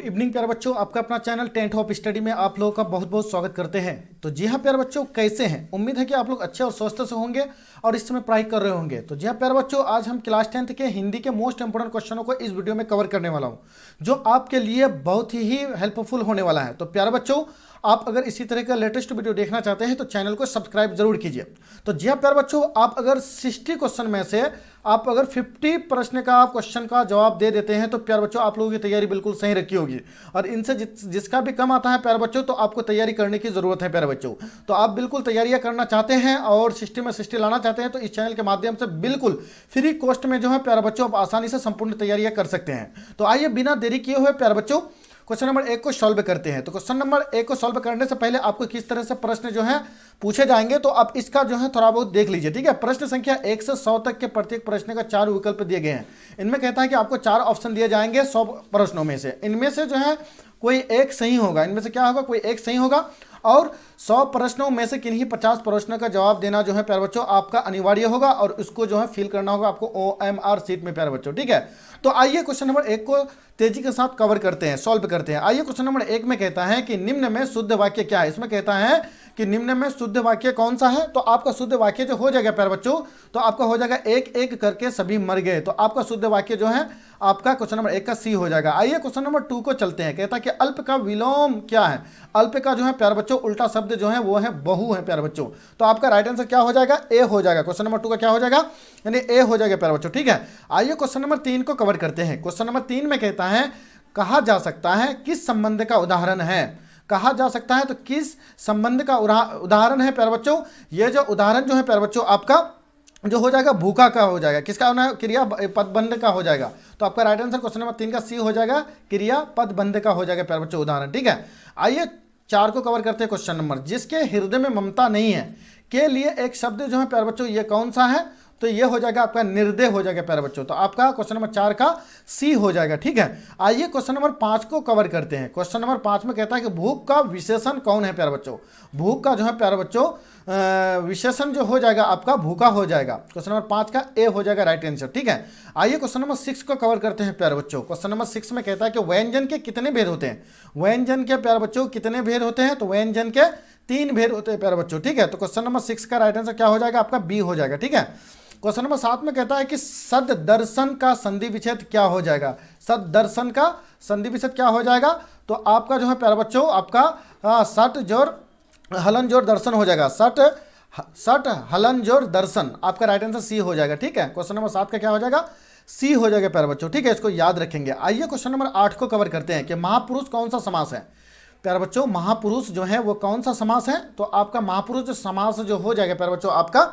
Evening प्यारे बच्चों, आपका अपना चैनल टेंथ ऑफ स्टडी में आप लोगों का बहुत बहुत स्वागत करते हैं। तो जी हाँ प्यारे बच्चों, कैसे हैं? उम्मीद है कि आप लोग अच्छे और स्वस्थ से होंगे और इस समय पढ़ाई कर रहे होंगे। तो जी हाँ प्यारे बच्चों, आज हम क्लास 10th के हिंदी के मोस्ट इंपोर्टेंट क्वेश्चनों को इस वीडियो में कवर करने वाला हूँ, जो आपके लिए बहुत ही हेल्पफुल होने वाला है। तो प्यारे बच्चों, आप अगर इसी तरह का लेटेस्ट वीडियो देखना चाहते हैं तो चैनल को सब्सक्राइब जरूर कीजिए। तो जी हाँ प्यारे बच्चों, आप अगर 60 क्वेश्चन में से आप अगर 50 प्रश्न का आप क्वेश्चन का जवाब दे देते हैं तो प्यारे बच्चों आप लोगों की तैयारी बिल्कुल सही रखी होगी। और इनसे जिसका भी कम आता है प्यारे बच्चों, तो आपको तैयारी करने की जरूरत है प्यारे बच्चों। तो आप बिल्कुल तैयारियां करना चाहते हैं और 60 में 60 लाना चाहते हैं तो इस चैनल के माध्यम से बिल्कुल फ्री कॉस्ट में जो है प्यारे बच्चों आप आसानी से संपूर्ण तैयारियां कर सकते हैं। तो आइए बिना देरी किए हुए प्यारे बच्चों क्वेश्चन नंबर 1 को सॉल्व करते हैं। तो क्वेश्चन नंबर 1 को सॉल्व करने से पहले आपको किस तरह से प्रश्न जो है पूछे जाएंगे तो आप इसका जो है थोड़ा बहुत देख लीजिए, ठीक है। प्रश्न संख्या 1 से 100 तक के प्रत्येक प्रश्न का 4 विकल्प दिए गए हैं। इनमें कहता है कि आपको 4 ऑप्शन दिए जाएंगे 100 प्रश्नों में से। इनमें से जो है कोई एक सही होगा। इनमें से क्या होगा? कोई एक सही होगा और 100 प्रश्नों में से किन्हीं 50 प्रश्नों का जवाब देना जो है प्यारे बच्चों आपका अनिवार्य होगा और उसको जो है फिल करना होगा आपको OMR सीट में प्यारे बच्चों, ठीक है। तो आइए क्वेश्चन नंबर 1 को तेजी के साथ कवर करते हैं, सॉल्व करते हैं। आइए क्वेश्चन नंबर 1 में कहता है कि निम्न में शुद्ध वाक्य क्या है। इसमें कहता है कि निम्न में शुद्ध वाक्य कौन सा है। तो आपका शुद्ध वाक्य जो हो जाएगा प्यारे बच्चों, तो आपका हो जाएगा एक एक करके सभी मर गए। तो आपका शुद्ध वाक्य जो है आपका क्वेश्चन नंबर 1 का सी हो जाएगा। आइए क्वेश्चन नंबर 2 को चलते हैं। कहता है कि अल्प का विलोम क्या है। अल्प का जो है प्यारे बच्चों उल्टा शब्द जो है वो है बहु है प्यारे बच्चों। तो आपका राइट आंसर क्या हो जाएगा? ए हो जाएगा। क्वेश्चन नंबर 2 का क्या हो जाएगा? यानी ए हो जाएगा प्यारे बच्चों, ठीक है। आइए क्वेश्चन नंबर 3 को कवर करते हैं। क्वेश्चन नंबर 3 में कहता है कहा जा सकता है किस संबंध का उदाहरण है। कहा जा सकता है तो किस संबंध का उदाहरण है प्यारे बच्चों। ये जो उदाहरण जो है प्यारे बच्चों आपका जो हो जाएगा भूखा का हो जाएगा। किसका होना है? क्रिया पदबंध का हो जाएगा। तो आपका राइट आंसर क्वेश्चन नंबर 3 का सी हो जाएगा, क्रिया पदबंध का हो जाएगा प्यारे बच्चों उदाहरण, ठीक है। आइए 4 को कवर करते हैं। क्वेश्चन नंबर जिसके हृदय में ममता नहीं है के लिए एक शब्द जो है प्यारे बच्चों ये कौन सा है। तो ये हो जाएगा आपका निर्दय हो जाएगा प्यारे बच्चों। तो आपका क्वेश्चन नंबर 4 का सी हो जाएगा, ठीक है। आइए क्वेश्चन नंबर 5 को कवर करते हैं। क्वेश्चन नंबर 5 में कहता है कि भूख का विशेषण कौन है प्यारे बच्चों। भूख का जो है प्यारे बच्चों विशेषण जो हो जाएगा आपका भूखा हो जाएगा। क्वेश्चन नंबर 5 का ए हो जाएगा राइट आंसर, ठीक है। आइए क्वेश्चन नंबर 6 को कवर करते हैं प्यारे बच्चों। क्वेश्चन नंबर 6 में कहता है कि व्यंजन के कितने भेद होते हैं। व्यंजन के प्यारे बच्चों कितने भेद होते हैं। तो व्यंजन के 3 भेद होते हैं प्यारे बच्चों, ठीक है। तो क्वेश्चन नंबर 6 का राइट आंसर क्या हो जाएगा? आपका बी हो जाएगा, ठीक है। क्वेश्चन नंबर 7 में कहता है कि सद दर्शन का संधि विच्छेद क्या हो जाएगा। सद दर्शन का संधि विच्छेद क्या हो जाएगा? तो आपका जो है प्यारे बच्चों आपका सट जोर हलन जोर दर्शन हो जाएगा। सट हलन जोर दर्शन आपका राइट आंसर सी हो जाएगा, ठीक है। क्वेश्चन नंबर 7 का क्या हो जाएगा? सी हो जाएगा प्यारे बच्चों, ठीक है। इसको याद रखेंगे। आइए क्वेश्चन नंबर 8 को कवर करते हैं कि महापुरुष कौन सा समास है। प्यारे बच्चों महापुरुष जो है वो कौन सा समास है। तो आपका महापुरुष समास जो हो जाएगा प्यारे बच्चों आपका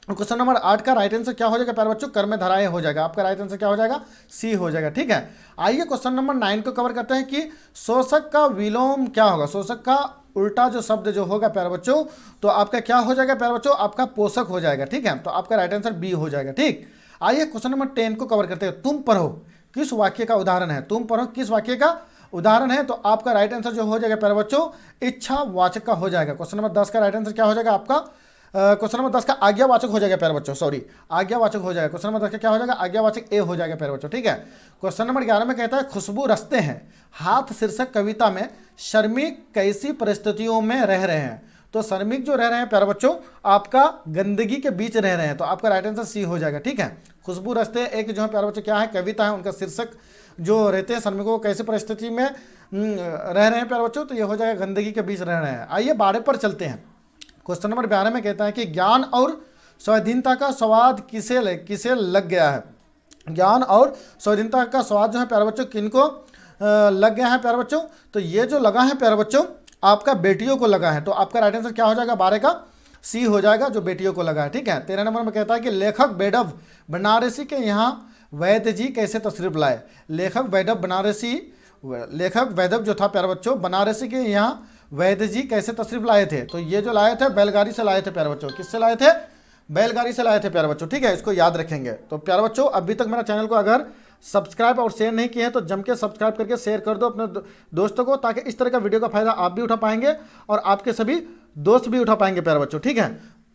क्वेश्चन नंबर 8 का राइट आंसर क्या हो जाएगा प्यारे बच्चों? कर्म धाराएं हो जाएगा। आपका राइट आंसर क्या हो जाएगा? सी हो जाएगा, ठीक है। आइए क्वेश्चन नंबर 9 को कवर करते हैं कि शोषक का विलोम क्या होगा। शोषक का उल्टा जो शब्द जो होगा प्यारे बच्चों तो आपका क्या हो जाएगा प्यारे बच्चों? आपका पोषक हो जाएगा, ठीक है। तो आपका राइट आंसर बी हो जाएगा, ठीक। आइए क्वेश्चन नंबर 10 को कवर करते हैं। तुम पढ़ो किस वाक्य का उदाहरण है। तुम पढ़ो किस वाक्य का उदाहरण है। तो आपका राइट आंसर जो हो जाएगा प्यारे बच्चों इच्छावाचक का हो जाएगा। क्वेश्चन नंबर 10 का राइट आंसर क्या हो जाएगा आपका? क्वेश्चन नंबर 10 का आज्ञावाचक हो जाएगा प्यारे बच्चों, सॉरी आज्ञावाचक हो जाएगा। क्वेश्चन नंबर 10 का क्या हो जाएगा? आज्ञावाचक ए हो जाएगा प्यारे बच्चों, ठीक है। क्वेश्चन नंबर 11 में कहता है खुशबू रचते हैं हाथ शीर्षक कविता में श्रमिक कैसी परिस्थितियों में रह रहे हैं। तो श्रमिक जो रह रहे हैं प्यारे बच्चों आपका गंदगी के बीच रह रहे हैं। तो आपका राइट आंसर सी हो जाएगा, ठीक है। खुशबू रचते एक जो है प्यारे बच्चों क्या है? कविता है। उनका शीर्षक जो रहते हैं श्रमिकों को कैसी परिस्थिति में रह रहे हैं प्यारे बच्चों, तो ये हो जाएगा गंदगी के बीच रह रहे हैं। आइए 12 पर चलते हैं। क्वेश्चन नंबर 12 में कहता है कि ज्ञान और स्वाधीनता का स्वाद किसे लग गया है। ज्ञान और स्वाधीनता का स्वाद जो है प्यारे बच्चों किनको लग गया है प्यारे बच्चों। तो ये जो लगा है प्यारे बच्चों आपका बेटियों को लगा है। तो आपका राइट आंसर क्या हो जाएगा? 12 का सी हो जाएगा, जो बेटियों को लगा है, ठीक है। 13 नंबर में कहता है कि लेखक वैदव बनारसी के यहाँ वैद्य जी कैसे तशरीफ लाए। लेखक वैदव जो था प्यारे बच्चों बनारसी के यहाँ वैद्य जी कैसे तशरीफ लाए थे। तो ये जो लाए थे बैलगाड़ी से लाए थे प्यारे बच्चों। किससे लाए थे? बैलगाड़ी से लाए थे प्यारे बच्चों, ठीक है। इसको याद रखेंगे। तो प्यारे बच्चों अभी तक मेरा चैनल को अगर सब्सक्राइब और शेयर नहीं किए हैं तो जम के सब्सक्राइब करके शेयर कर दो अपने दोस्तों को, ताकि इस तरह का वीडियो का फायदा आप भी उठा पाएंगे और आपके सभी दोस्त भी उठा पाएंगे प्यारे बच्चों, ठीक है।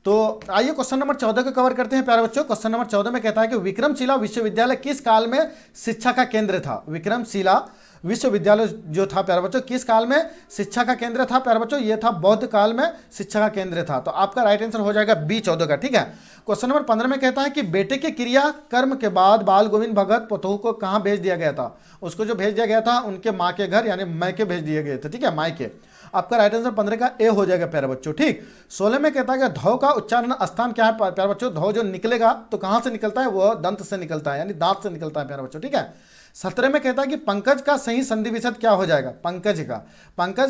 तो आइए क्वेश्चन नंबर 14 को कवर करते हैं प्यारे बच्चों। क्वेश्चन नंबर 14 में कहता है कि विक्रमशिला विश्वविद्यालय किस काल में शिक्षा का केंद्र था। विक्रमशिला विश्वविद्यालय जो था प्यारे बच्चों किस काल में शिक्षा का केंद्र था प्यारे बच्चों? ये था बौद्ध काल में शिक्षा का केंद्र था। तो आपका राइट आंसर हो जाएगा बी 14 का। ठीक है, क्वेश्चन नंबर 15 में कहता है कि बेटे के क्रिया कर्म के बाद बाल गोविंद भगत पतोह को कहाँ भेज दिया गया था? उसको जो भेज दिया गया था उनके माँ के घर यानी मायके भेज दिए गए थे। ठीक है, मायके। आपका राइट आंसर 15 का ए हो जाएगा प्यारे बच्चों। ठीक, 16 में कहता है कि धौ का उच्चारण स्थान क्या है प्यारे बच्चों? धौ जो निकलेगा तो कहाँ से निकलता है? वो दंत से निकलता है यानी दांत से निकलता है प्यारे बच्चों। ठीक है, 17 में कहता है कि पंकज का सही संधि विच्छेद क्या हो जाएगा? पंकज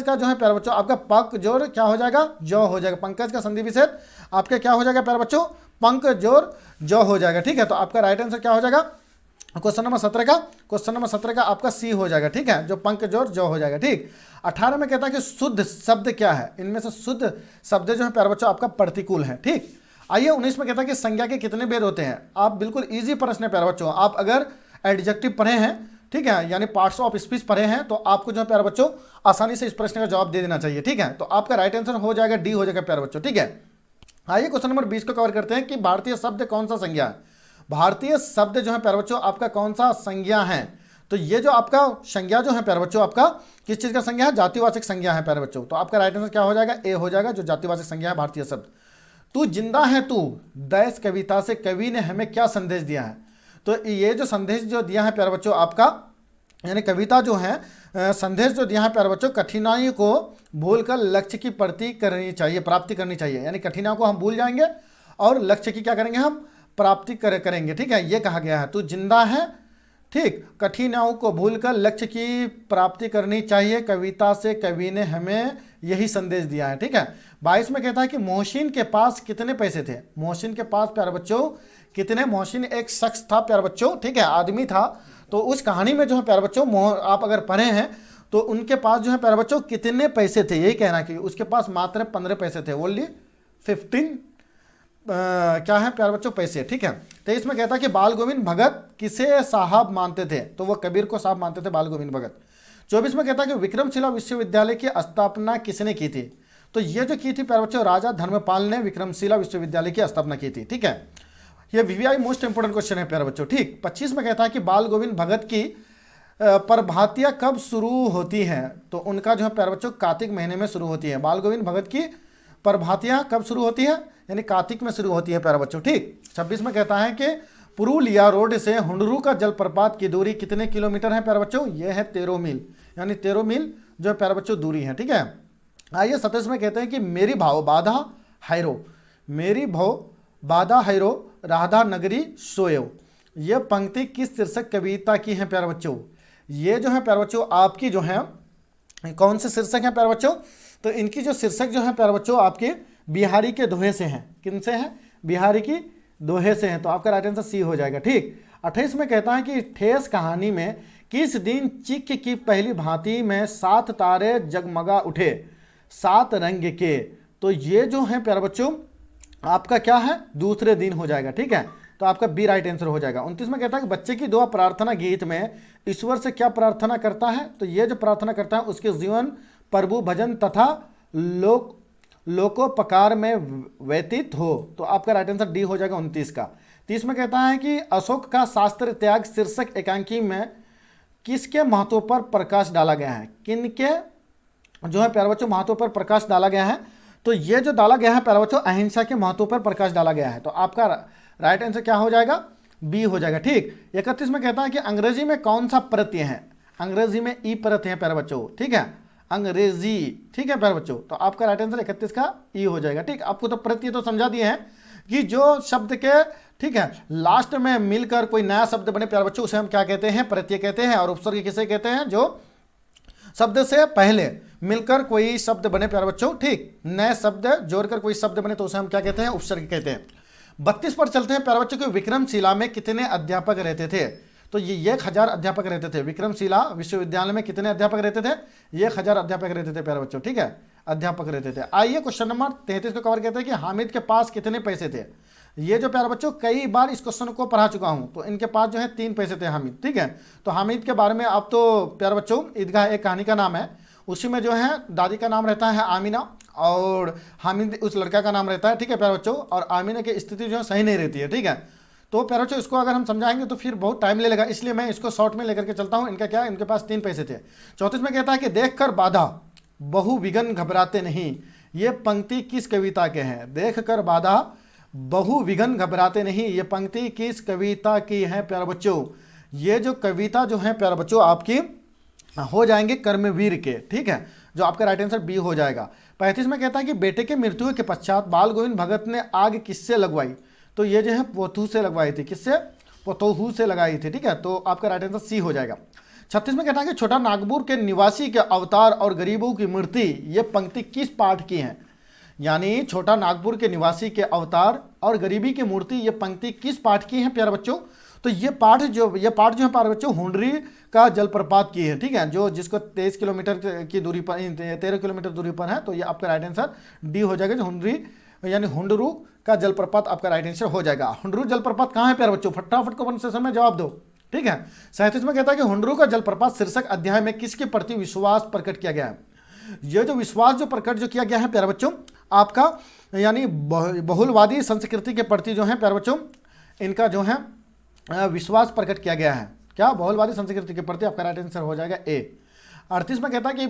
का जो है प्यारे बच्चों आपका पक जोर क्या हो जाएगा? जौ हो जाएगा। पंकज का संधि विच्छेद आपके क्या हो जाएगा प्यारे बच्चों? पंक जोर जौ हो जाएगा। ठीक है, तो आपका राइट आंसर क्या हो जाएगा क्वेश्चन नंबर 17 का आपका सी हो जाएगा। ठीक है, जो पंक जोर जौ हो जाएगा। ठीक, 18 में कहता है कि शुद्ध शब्द क्या है? इनमें से शुद्ध शब्द जो है प्यारे बच्चों आपका प्रतिकूल है। ठीक, आइए 19 में कहता है कि संज्ञा के कितने भेद होते हैं? आप बिल्कुल इजी प्रश्न है प्यारे बच्चों। आप अगर एडजेक्टिव पढ़े हैं, ठीक है, यानी पार्ट्स ऑफ स्पीच पढ़े हैं, तो आपको जो है प्यारे बच्चों आसानी से इस प्रश्न का जवाब दे देना चाहिए। ठीक है, तो आपका राइट आंसर हो जाएगा डी हो जाएगा प्यारे बच्चों। ठीक है, आइए क्वेश्चन नंबर 20 को कवर करते हैं कि भारतीय शब्द कौन सा संज्ञा है? भारतीय शब्द जो है प्यारे बच्चों आपका कौन सा संज्ञा है? तो ये जो आपका संज्ञा जो है प्यारे बच्चों आपका किस चीज का संज्ञा है? जातिवाचक संज्ञा है प्यारे बच्चों। तो आपका राइट आंसर क्या हो जाएगा? ए हो जाएगा, जो जातिवाचक संज्ञा है भारतीय शब्द। तू जिंदा है तू दैस कविता से कवि ने हमें क्या संदेश दिया है? तो ये जो संदेश जो दिया है प्यारे बच्चों आपका यानी कविता जो है संदेश जो दिया है प्यारे बच्चों, कठिनाई को भूलकर लक्ष्य की प्राप्ति करनी चाहिए। यानी कठिनाइयों को हम भूल जाएंगे और लक्ष्य की क्या करेंगे? हम प्राप्ति करेंगे। ठीक है, ये कहा गया है। तू जिंदा है, ठीक, कठिनाइयों को भूलकर लक्ष्य की प्राप्ति करनी चाहिए, कविता से कवि ने हमें यही संदेश दिया है। ठीक है, 22 में कहता है कि मोहसिन के पास कितने पैसे थे? मोहसिन के पास प्यारे बच्चों कितने? मोहसिन एक शख्स था प्यारे बच्चों, ठीक है, आदमी था। तो उस कहानी में जो है प्यारे बच्चों आप अगर पढ़े हैं तो उनके पास जो है प्यारे बच्चों कितने पैसे थे? यही कहना कि उसके पास मात्र 15 पैसे थे, ओनली 15 क्या है प्यारे बच्चों? पैसे। ठीक है, 23 में कहता है कि बाल गोविंद भगत किसे साहब मानते थे? तो वो कबीर को साहब मानते थे बाल गोविंद भगत। 24 में कहता है कि विक्रमशिला विश्वविद्यालय की स्थापना किसने की थी? तो ये जो की थी प्यारे बच्चों राजा धर्मपाल ने विक्रमशिला विश्वविद्यालय की स्थापना की थी। ठीक है, ये वीवीआई मोस्ट इंपोर्टेंट क्वेश्चन है प्यारे बच्चों। ठीक, 25 में कहता है कि बाल गोविंद भगत की प्रभातियाँ कब शुरू होती हैं? तो उनका जो है प्यारे बच्चों कार्तिक महीने में शुरू होती है। बाल गोविंद भगत की प्रभातियाँ कब शुरू होती है? यानी कार्तिक में शुरू होती है प्यारे बच्चों। ठीक, 26 में कहता है कि पुरुलिया रोड से हुंडरू का जलप्रपात की दूरी कितने किलोमीटर है प्यारे बच्चों? यह है 13 मील, यानी 13 मील जो है प्यारे बच्चों दूरी है। ठीक है, आइए 27 में कहते हैं कि मेरी भाव बाधा हैरो, मेरी भाव बाधा हैरो राधा नगरी सोयो, ये पंक्ति किस शीर्षक कविता की है प्यारे बच्चों? ये जो है प्यारे बच्चों आपकी जो है कौन से शीर्षक है प्यारे बच्चों? तो इनकी जो शीर्षक जो है प्यारे बच्चों आपके बिहारी के दोहे से हैं। किन से हैं? बिहारी की दोहे से हैं। तो आपका राइट आंसर सी हो जाएगा। ठीक, 28 में कहता है कि ठेस कहानी में किस दिन चिक की पहली भांति में 7 तारे जगमगा उठे 7 रंग के? तो ये जो है प्यारे बच्चों आपका क्या है? दूसरे दिन हो जाएगा। ठीक है, तो आपका बी राइट आंसर हो जाएगा। 29 में कहता है कि बच्चे की दुआ प्रार्थना गीत में ईश्वर से क्या प्रार्थना करता है? तो ये जो प्रार्थना करता है उसके जीवन प्रभु भजन तथा लोकोपकार में व्यतीत हो। तो आपका राइट आंसर डी हो जाएगा 29 का। 30 में कहता है कि अशोक का शास्त्र त्याग शीर्षक एकांकी में किसके महत्व पर प्रकाश डाला गया है? किनके जो है प्यारे बच्चों महत्व पर प्रकाश डाला गया है? तो ये जो डाला गया है प्यारे बच्चों अहिंसा के महत्व पर प्रकाश डाला गया है। तो आपका राइट आंसर क्या हो जाएगा? बी हो जाएगा। ठीक, 31 में कहता है कि अंग्रेजी में कौन सा प्रत्यय है? अंग्रेजी में ई प्रत्यय है प्यारे बच्चों। ठीक है, अंग्रेजी। ठीक है प्यारे बच्चों, तो आपका राइट आंसर 31 का ई हो जाएगा। ठीक, आपको तो प्रत्यय तो समझा दिए हैं कि जो शब्द के ठीक है लास्ट में मिलकर कोई नया शब्द बने प्यारे बच्चों उसे हम क्या कहते हैं? प्रत्यय कहते हैं। और उपसर्ग किसे कहते हैं? जो शब्द से पहले मिलकर कोई शब्द बने प्यारे बच्चों, ठीक, नए शब्द जोड़कर कोई शब्द बने तो उसे हम क्या कहते हैं? उपसर्ग कहते हैं। 32 पर चलते हैं प्यारे बच्चों कि विक्रमशिला में कितने अध्यापक रहते थे? तो ये 1000 अध्यापक रहते थे। विक्रमशिला विश्वविद्यालय में कितने अध्यापक रहते थे? 1000 अध्यापक रहते थे प्यारे बच्चों। ठीक है, अध्यापक रहते थे। आइए क्वेश्चन नंबर 33 को कवर करते हैं कि हामिद के पास कितने पैसे थे? ये जो प्यारे बच्चों कई बार इस क्वेश्चन को पढ़ा चुका हूं। तो इनके पास जो है 3 पैसे थे हामिद। ठीक है, तो हामिद के बारे में अब तो प्यारे बच्चों ईदगाह एक कहानी का नाम है, उसी में जो है दादी का नाम रहता है आमीना और हामिद उस लड़का का नाम रहता है। ठीक है प्यारे बच्चों, और आमीना की स्थिति जो है सही नहीं रहती है। ठीक है, तो प्यारे बच्चों इसको अगर हम समझाएंगे तो फिर बहुत टाइम ले लेगा, इसलिए मैं इसको शॉर्ट में लेकर के चलता हूँ। इनका क्या, इनके पास 3 पैसे थे। 34 में कहता है कि देखकर बाधा बहु विघन घबराते नहीं, ये पंक्ति किस कविता के हैं? देखकर बाधा बहु विघन घबराते नहीं, ये पंक्ति किस कविता की है प्यारे बच्चों? ये जो कविता जो है प्यारे बच्चों आपकी हो जाएंगे कर्मवीर के, ठीक है, जो आपका राइट आंसर बी हो जाएगा। 35 में कहता है कि बेटे के मृत्यु के पश्चात बाल गोविंद भगत ने आग किससे लगवाई? तो ये जो है पोथू से लगवाई थी। किससे? पोतोहू से लगाई थी, ठीक है, तो आपका राइट आंसर सी हो जाएगा। 36 में कहता है कि छोटा नागपुर के निवासी के अवतार और गरीबों की मूर्ति, ये पंक्ति किस पाठ की है? यानी छोटा नागपुर के निवासी के अवतार और गरीबी की मूर्ति, ये पंक्ति किस पाठ की है प्यारे बच्चों? तो ये पाठ जो है प्यारे बच्चों हुंडरी का जलप्रपात की है, ठीक है, जो जिसको 23 किलोमीटर की दूरी पर 13 किलोमीटर दूरी पर है। तो ये आपका राइट आंसर डी हो जाएगा, जो हुंडरी यानी हुंडरू का जलप्रपात आपका राइट आंसर हो जाएगा। हुंडरू जलप्रपात कहाँ है प्यारे बच्चों? फटाफट कमेंट सेक्शन में जवाब दो, ठीक है। 37 में कहता है कि हुंडरू का जलप्रपात शीर्षक अध्याय में किसके प्रति विश्वास प्रकट किया गया है? ये जो विश्वास जो प्रकट जो किया गया है प्यारे बच्चों आपका यानी बहुलवादी संस्कृति के प्रति जो है प्यारे बच्चों इनका जो है विश्वास प्रकट किया गया है। क्या? बहुलवादी संस्कृति के प्रति। आपका राइट आंसर हो जाएगा ए। 38 में कहता है कि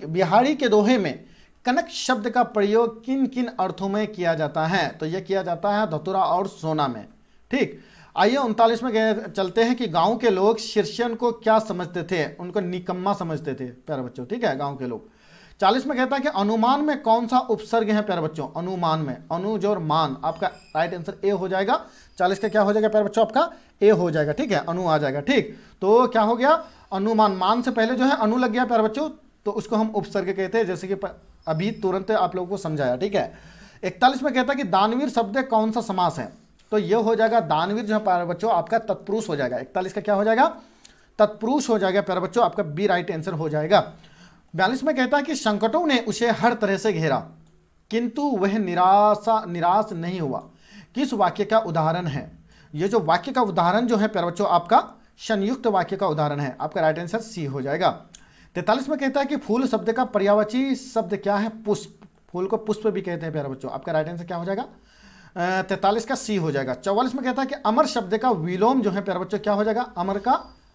बिहारी के दोहे में कनक शब्द का प्रयोग किन किन अर्थों में किया जाता है? तो यह किया जाता है धतुरा और सोना में, ठीक। आइए 39 में चलते हैं कि गांव के लोग शिष्यन को क्या समझते थे? उनको निकम्मा समझते थे प्यारे बच्चों, ठीक है, गांव के लोग। 40 में कहता है कि अनुमान में कौन सा उपसर्ग है प्यारे बच्चों? अनुमान में अनुज और मान, आपका राइट आंसर ए हो जाएगा। 40 का क्या हो जाएगा प्यारे बच्चों? आपका ए हो जाएगा, ठीक है, अनु आ जाएगा, ठीक। तो क्या हो गया? अनुमान, मान से पहले जो है अनु लग गया प्यारे बच्चों, तो उसको हम उपसर्ग कहते हैं, जैसे कि अभी तुरंत आप लोगों को समझाया, ठीक है। 41 में कहता है कि दानवीर शब्द कौन सा समास है? तो ये हो जाएगा दानवीर जो है प्यारे बच्चों आपका तत्पुरुष हो जाएगा। 41 का क्या हो जाएगा? तत्पुरुष हो जाएगा प्यारे बच्चों, आपका बी राइट आंसर हो जाएगा। 42 में कहता है कि संकटों ने उसे हर तरह से घेरा किंतु वह निराश नहीं हुआ, किस वाक्य का उदाहरण है? ये जो वाक्य का उदाहरण जो है प्यारे बच्चों आपका संयुक्त वाक्य का उदाहरण है। आपका राइट आंसर सी हो जाएगा। 43 में कहता है कि फूल शब्द का पर्यायवाची शब्द क्या है? पुष्प। फूल को पुष्प भी कहते हैं प्यारे बच्चों। आपका राइट आंसर क्या हो जाएगा? 43 का सी हो जाएगा। 44 में कहता है कि अमर शब्द का विलोम जो है प्यारे बच्चों क्या हो जाएगा? अमर का,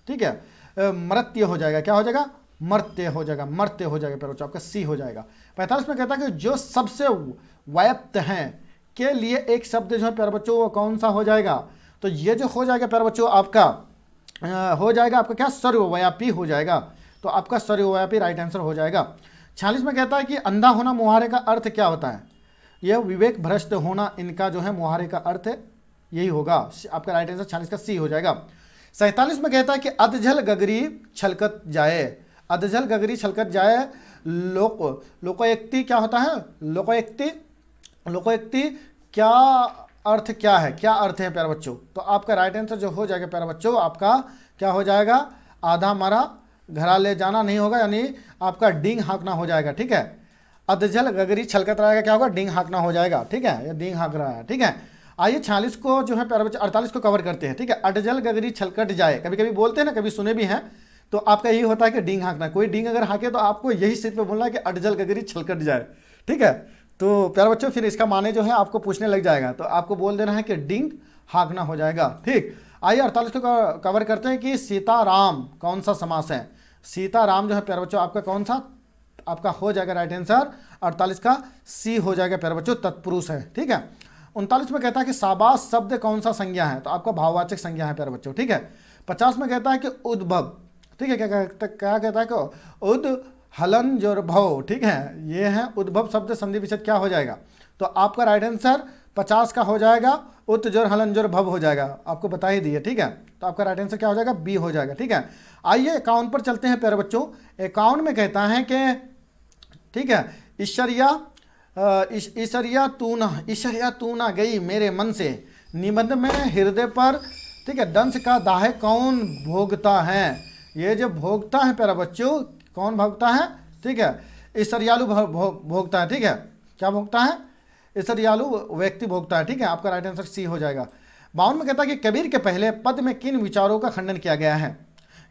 ठीक है, मर्त्य हो जाएगा। क्या हो जाएगा? मर्त्य हो जाएगा, मर्त्य हो जाएगा प्यारे बच्चों, आपका सी हो जाएगा। 45 में कहता है कि जो सबसे व्याप्त हैं के लिए एक शब्द जो है प्यारे बच्चों वो कौन सा हो जाएगा? तो ये जो हो जाएगा प्यारे बच्चों आपका हो जाएगा आपका क्या? सर्वव्यापी हो जाएगा। तो आपका सर्वव्यापी राइट आंसर हो जाएगा। 46 में कहता है कि अंधा होना मुहावरे का अर्थ क्या होता है? यह विवेक भ्रष्ट होना, इनका जो है मुहावरे का अर्थ यही होगा। आपका राइट आंसर 46 का सी हो जाएगा। 47 में कहता है कि अधजल गगरी छलकत जाए। अधजल गगरी छलकत जाए लोकोक्ति क्या होता है? लोकोक्ति क्या अर्थ क्या है? क्या अर्थ है प्यारे बच्चों? तो आपका राइट आंसर जो हो जाएगा प्यारे बच्चों आपका क्या हो जाएगा? आधा मरा घरा ले जाना नहीं होगा, यानी आपका डिंग हाँकना हो जाएगा, ठीक है। अधजल गगरी छलकत रहेगा, क्या होगा? डिंग हाँकना हो जाएगा, ठीक है, ये डिंग हाँक रहा है, ठीक है। आइए 46 को जो है प्यारे बच्चों 48 को कवर करते हैं, ठीक है। अधजल गगरी छलकट जाए, कभी कभी बोलते हैं ना, कभी सुने भी हैं, तो आपका यही होता है कि डिंग हाँकना। कोई डिंग अगर हाँके तो आपको यही स्थिति पे बोलना है कि अधजल गगरी छलकट जाए, ठीक है। तो प्यारे बच्चों फिर इसका माने जो है आपको पूछने लग जाएगा, तो आपको बोल देना है कि डिंग हाँकना हो जाएगा, ठीक। आइए 48 को कवर करते हैं कि सीताराम कौन सा समास है? सीताराम जो है प्यारे बच्चों आपका कौन सा? आपका हो जाएगा राइट आंसर 48 का सी हो जाएगा प्यारे बच्चों, तत्पुरुष है, ठीक है। 39 में कहता है कि शाबाश शब्द कौन सा संज्ञा है? तो आपका भाववाचक संज्ञा है प्यारे बच्चों, ठीक है। 50 में कहता है कि उद्भव, ठीक है, क्या कहता है कि उद हलन जोर भव, ठीक है, ये है उद्भव शब्द संधि विच्छेद क्या हो जाएगा? तो आपका राइट आंसर 50 का हो जाएगा उत जोर हलन जोर भव हो जाएगा, आपको बता ही दिए, ठीक है। तो आपका राइट आंसर क्या हो जाएगा? बी हो जाएगा, ठीक है। आइए 51 पर चलते हैं प्यारे बच्चों। 51 में कहता है कि ठीक है, ईश्वरिया तू ना गई मेरे मन से, निबंध में हृदय पर, ठीक है, दंश का दाह कौन भोगता है? ये जो भोगता है प्यारे बच्चों, कौन भोगता है? ठीक है, ईश्वरियालु भोगता है, ठीक है। क्या भोगता है? ईश्वरियालु व्यक्ति भोगता है, ठीक है। आपका राइट आंसर सी हो जाएगा। 52 में कहता है कि कबीर के पहले पद में किन विचारों का खंडन किया गया है?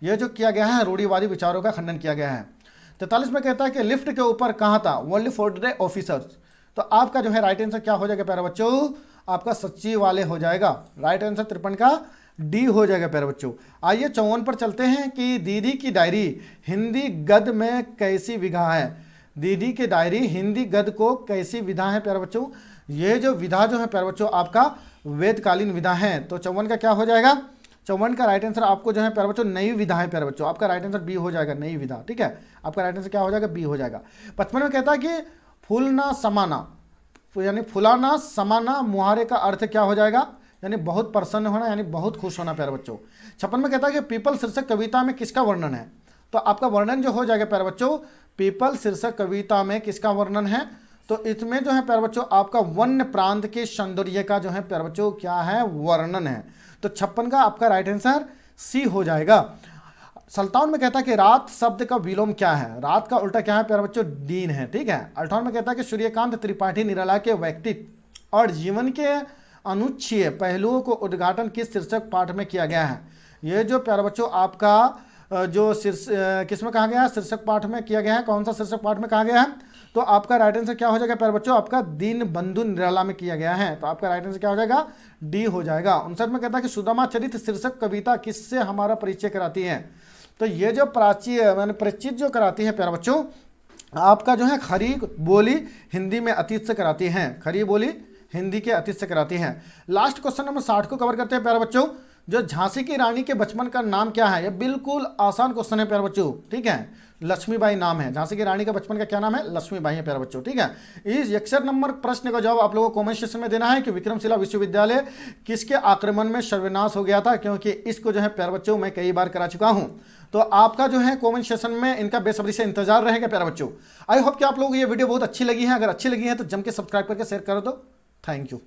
यह जो किया गया है रूढ़िवादी विचारों का खंडन किया गया है। 43 में कहता है कि लिफ्ट के ऊपर कहाँ था? Only for the officers. तो आपका जो है राइट आंसर क्या हो जाएगा प्यारे बच्चों? आपका सचिव वाले हो जाएगा। राइट आंसर 53 का डी हो जाएगा प्यारे बच्चों। आइए 54 पर चलते हैं कि दीदी की डायरी हिंदी गद्य में कैसी विधा है। दीदी की डायरी हिंदी गद्य को कैसी विधा है प्यारे बच्चों। ये जो विधा जो है प्यारे बच्चों आपका वेदकालीन विधा है। तो 54 का क्या हो जाएगा, 54 का राइट आंसर आपको जो है प्यारे बच्चों नई विधा है प्यारे बच्चों। आपका राइट आंसर बी हो जाएगा, नई विधा। ठीक है, आपका राइट आंसर क्या हो जाएगा, बी हो जाएगा। 55 में कहता है कि फूलना समाना, यानी फुलाना समाना मुहारे का अर्थ क्या हो जाएगा, यानी बहुत प्रसन्न होना, यानी बहुत खुश होना प्यारे बच्चों। 56 में कहता है कि पीपल शीर्षक कविता में किसका वर्णन है। तो आपका वर्णन जो हो जाएगा प्यारे बच्चों, पीपल शीर्षक कविता में किसका वर्णन है, तो इसमें जो है प्यारे बच्चों आपका वन्य प्रांत के सौंदर्य का जो है प्यारे बच्चों क्या है, वर्णन है। तो 56 का आपका राइट आंसर सी हो जाएगा। 57 में कहता है कि रात शब्द का विलोम क्या है। रात का उल्टा क्या है प्यारे बच्चों, दिन है। ठीक है, 58 में कहता है कि सूर्यकांत त्रिपाठी निराला के व्यक्तित्व और जीवन के अनुच्छेय पहलुओं को उद्घाटन किस शीर्षक पाठ में किया गया है। ये जो प्यारे बच्चों आपका जो किस में कहा गया है, शीर्षक पाठ में किया गया है। कौन सा शीर्षक पाठ में कहा गया है, तो आपका राइट आंसर क्या हो जाएगा प्यारे बच्चों, आपका दीन बंधु निराला में किया गया है। तो आपका राइट आंसर क्या हो जाएगा, डी हो जाएगा। 59 में कहता है कि सुदामा चरित शीर्षक कविता किससे हमारा परिचय कराती है। तो ये जो परिचित जो कराती है प्यारे बच्चों आपका जो है खरी बोली हिंदी में अतीत से कराती हैं। खरी बोली हिंदी के अतीत से कराती हैं। लास्ट क्वेश्चन नंबर 60 को कवर करते हैं प्यारे बच्चों। जो झांसी की रानी के बचपन का नाम क्या है। ये बिल्कुल आसान क्वेश्चन है प्यारे बच्चों। ठीक है, लक्ष्मीबाई नाम है। झांसी की रानी का बचपन का क्या नाम है, लक्ष्मीबाई है प्यारे बच्चों। ठीक है, इस अक्षर नंबर प्रश्न का जवाब आप लोगों को कमेंट सेक्शन में देना है कि विक्रमशिला विश्वविद्यालय किसके आक्रमण में सर्वनाश हो गया था, क्योंकि इसको जो है प्यारे बच्चों मैं कई बार करा चुका हूं। तो आपका जो है कमेंट सेक्शन में इनका बेसब्री से इंतजार रहेगा प्यारे बच्चों। आई होप कि आप लोगों को ये वीडियो बहुत अच्छी लगी है। अगर अच्छी लगी है तो जम के सब्सक्राइब करके शेयर कर दो। Thank you.